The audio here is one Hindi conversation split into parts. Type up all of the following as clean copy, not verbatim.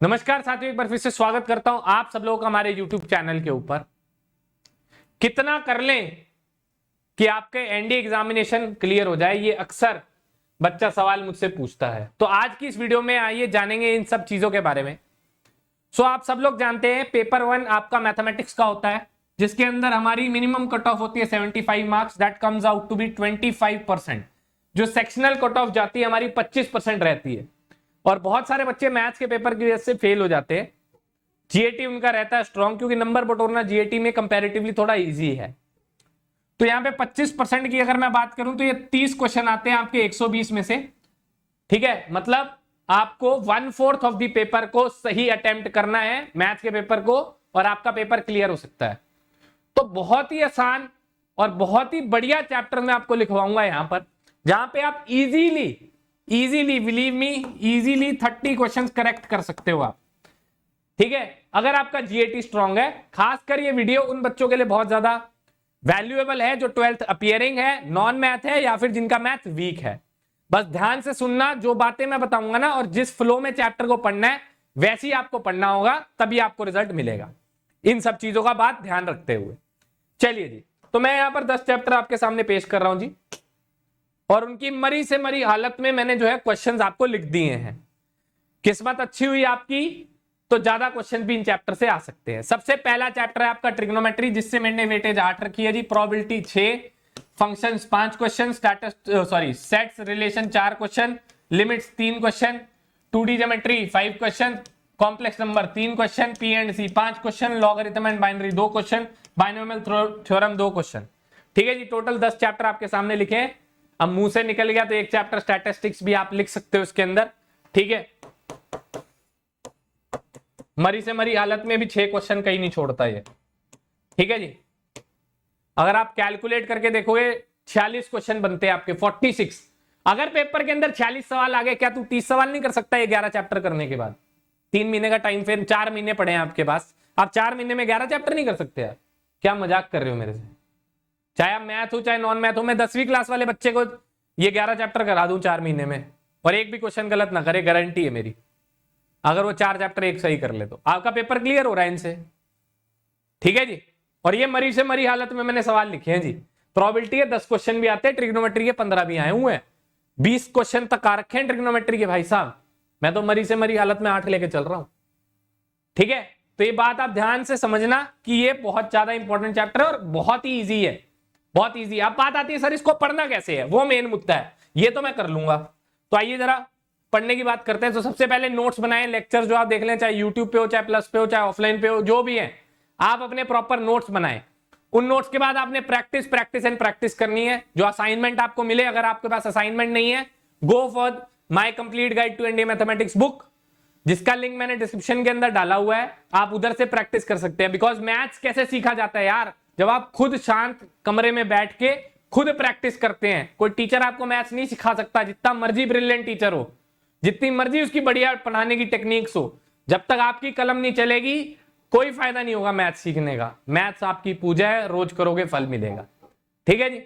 नमस्कार साथियों, एक बार फिर से स्वागत करता हूं आप सब लोगों का हमारे YouTube चैनल के ऊपर। कितना कर लें कि आपके एनडीए एग्जामिनेशन क्लियर हो जाए, ये अक्सर बच्चा सवाल मुझसे पूछता है। तो आज की इस वीडियो में आइए जानेंगे इन सब चीजों के बारे में। आप सब लोग जानते हैं पेपर 1 आपका मैथमेटिक्स का होता है, जिसके अंदर हमारी मिनिमम कट ऑफ होती है 75 marks. That comes out to be 25%। जो सेक्शनल कट ऑफ जाती है हमारी 25% रहती है। और बहुत सारे बच्चे मैथ्स के पेपर की वजह से फेल हो जाते हैं। जीएटी उनका रहता है स्ट्रॉन्ग, क्योंकि नंबर बटोरना जीएटी में कंपैरेटिवली थोड़ा इजी है। तो यहाँ पे 25% की अगर मैं बात करूं तो ये 30 क्वेश्चन आते हैं आपके 120 में से। ठीक है, मतलब आपको 1/4 ऑफ द पेपर को सही अटेम्प्ट करना है मैथ्स के पेपर को, और आपका पेपर क्लियर हो सकता है। तो बहुत ही आसान और बहुत ही बढ़िया चैप्टर मैं आपको लिखवाऊंगा यहां पर, जहां पे आप easily believe me easily 30 questions correct कर सकते हो आप। ठीक है, अगर आपका जीएटी स्ट्रांग है। खासकर ये वीडियो उन बच्चों के लिए बहुत ज्यादा वैल्यूएबल है जो 12th अपीयरिंग है, नॉन मैथ है, या फिर जिनका मैथ वीक है। बस ध्यान से सुनना, जो बातें मैं बताऊंगा ना, और जिस फ्लो में चैप्टर को पढ़ना है वैसे ही आपको पढ़ना होगा, तभी आपको रिजल्ट मिलेगा। इन सब चीजों का बात ध्यान रखते हुए चलिए जी। तो मैं यहां पर 10 चैप्टर आपके सामने पेश कर रहा हूं जी, और उनकी मरी से मरी हालत में मैंने जो है क्वेश्चंस आपको लिख दिए हैं। किस्मत अच्छी हुई आपकी तो ज्यादा क्वेश्चन भी इन चैप्टर से आ सकते हैं। सबसे पहला चैप्टर है आपका ट्रिग्नोमेट्री, जिससे मैंने वेटेज 8 रखी है जी। Probability 6, functions 5 question, sets relation 4 question, limits 3 question, 2D geometry 5 question, complex number 3 question, P and C 5 question, logarithm and binary 2 question, binomial theorem 2 question. ठीक है जी, टोटल 10 चैप्टर आपके सामने लिखे हैं। अब मुंह से निकल गया तो एक चैप्टर स्टैटिस्टिक्स भी आप लिख सकते हो इसके अंदर। ठीक है, मरी से मरी हालत में भी 6 क्वेश्चन कहीं नहीं छोड़ता ये। ठीक है जी, अगर आप कैलकुलेट करके देखोगे 46 क्वेश्चन बनते हैं आपके, 46। अगर पेपर के अंदर 46 सवाल आ गए, क्या तू 30 सवाल नहीं कर सकता 11 चैप्टर करने के बाद? 3 महीने का टाइम, फिर 4 महीने पड़े हैं आपके पास, आप 4 महीने में 11 चैप्टर नहीं कर सकते यार? क्या मजाक कर रहे हो मेरे से? चाहे आप मैथ हो चाहे नॉन मैथ हो, मैं 10वीं क्लास वाले बच्चे को ये 11 चैप्टर करा दूं 4 महीने में, और एक भी क्वेश्चन गलत ना करे, गारंटी है मेरी। अगर वो 4 चैप्टर एक सही कर ले तो आपका पेपर क्लियर हो रहा है इनसे। ठीक है जी, और ये मरी से मरी हालत में मैंने सवाल लिखे हैं जी। प्रोबेबिलिटी के 10 क्वेश्चन भी आते हैं, ट्रिग्नोमेट्री के 15 भी आए हुए हैं, 20 क्वेश्चन तक आ रखे हैं ट्रिग्नोमेट्री के भाई साहब। मैं तो मरी से मरी हालत में 8 लेके चल रहा हूं। ठीक है, तो ये बात आप ध्यान से समझना कि ये बहुत ज्यादा इंपॉर्टेंट चैप्टर है और बहुत ही ईजी है, बहुत ईजी। अब बात आती है सर इसको पढ़ना कैसे है, वो मेन मुद्दा है। ये तो मैं कर लूंगा। तो आइए जरा पढ़ने की बात करते हैं। तो सबसे पहले नोट्स बनाएं, लेक्चर जो आप देख लें, चाहे यूट्यूब पे हो, चाहे प्लस पे हो, चाहे ऑफलाइन पे हो, जो भी है, आप अपने प्रॉपर नोट्स बनाएं। उन नोट्स के बाद आपने प्रैक्टिस प्रैक्टिस एंड प्रैक्टिस करनी है। जो असाइनमेंट आपको मिले, अगर आपके पास असाइनमेंट नहीं है, go for my complete guide to Indian mathematics book, जिसका लिंक मैंने डिस्क्रिप्शन के अंदर डाला हुआ है। आप उधर से प्रैक्टिस कर सकते हैं। बिकॉज मैथ्स कैसे सीखा जाता है यार? जब आप खुद शांत कमरे में बैठ के खुद प्रैक्टिस करते हैं। कोई टीचर आपको मैथ्स नहीं सिखा सकता, जितना मर्जी ब्रिलियंट टीचर हो, जितनी मर्जी उसकी बढ़िया पढ़ाने की टेक्निक्स हो, जब तक आपकी कलम नहीं चलेगी कोई फायदा नहीं होगा मैथ्स सीखने का। मैथ्स आपकी पूजा है, रोज करोगे फल मिलेगा। ठीक है जी,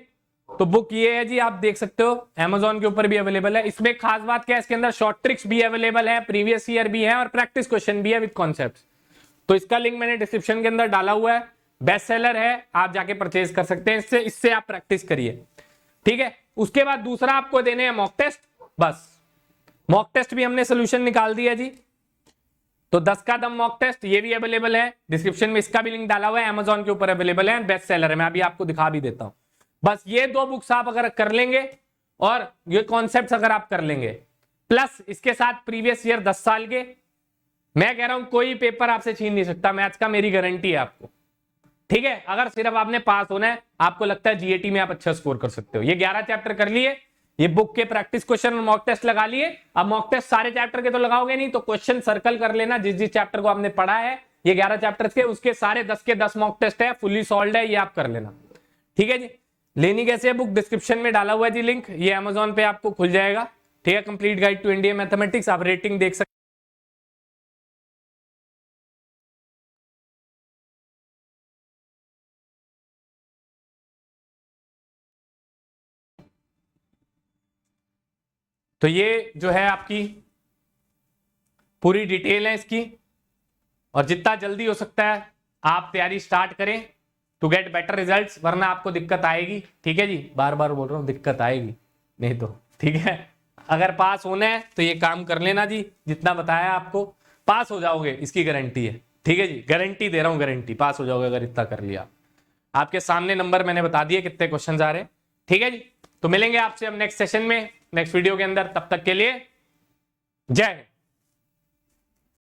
तो बुक ये है जी, आप देख सकते हो, Amazon के ऊपर भी अवेलेबल है। इसमें खास बात क्या है, इसके अंदर शॉर्ट ट्रिक्स भी अवेलेबल है, प्रीवियस ईयर भी है, और प्रैक्टिस क्वेश्चन भी है विद कॉन्सेप्ट्स। तो इसका लिंक मैंने डिस्क्रिप्शन के अंदर डाला हुआ है, बेस्ट सेलर है, आप जाके परचेज कर सकते हैं। इससे आप प्रैक्टिस करिए। ठीक है, उसके बाद दूसरा आपको देने हैं मॉक टेस्ट। बस मॉक टेस्ट भी हमने सोल्यूशन निकाल दिया जी। तो 10 का दम मॉक टेस्ट ये भी अवेलेबल है डिस्क्रिप्शन में, इसका भी लिंक डाला हुआ है, Amazon के ऊपर अवेलेबल है, बेस्ट सेलर है। मैं अभी आपको दिखा भी देता हूं। बस ये 2 बुक्स आप अगर कर लेंगे और ये कॉन्सेप्ट्स अगर आप कर लेंगे, प्लस इसके साथ प्रीवियस ईयर 10 साल के, मैं कह रहा हूं कोई पेपर आपसे छीन नहीं सकता मैथ्स का, मेरी गारंटी है आपको। ठीक है, अगर सिर्फ आपने पास होना है, आपको लगता है जीएटी में आप अच्छा स्कोर कर सकते हो। ये 11 चैप्टर कर लिए, ये बुक के प्रैक्टिस क्वेश्चन और मॉक टेस्ट लगा लिए। अब मॉक टेस्ट सारे चैप्टर के तो लगाओगे नहीं, तो क्वेश्चन सर्कल कर लेना जिस जिस चैप्टर को आपने पढ़ा है। ये 11 चैप्टर्स के, उसके सारे 10 के 10 मॉक टेस्ट है, फुली सॉल्व है, ये आप कर लेना। ठीक है जी, लेनी कैसे है बुक? डिस्क्रिप्शन में डाला हुआ है जी लिंक, ये अमेजोन पे आपको खुल जाएगा। ठीक है, complete guide to Indian mathematics, आप रेटिंग देख सकते। तो ये जो है आपकी पूरी डिटेल है इसकी, और जितना जल्दी हो सकता है आप तैयारी स्टार्ट करें टू गेट बेटर रिजल्ट्स, वरना आपको दिक्कत आएगी। ठीक है जी, बार बार बोल रहा हूँ, दिक्कत आएगी नहीं तो। ठीक है, अगर पास होना है तो ये काम कर लेना जी, जितना बताया आपको, पास हो जाओगे, इसकी गारंटी है। ठीक है जी, गारंटी दे रहा हूं, गारंटी, पास हो जाओगे अगर इतना कर लिया। आपके सामने नंबर मैंने बता दिए कितने क्वेश्चन आ रहे हैं। ठीक है जी, तो मिलेंगे आपसे हम नेक्स्ट सेशन में, नेक्स्ट वीडियो के अंदर। तब तक के लिए जय हिंद।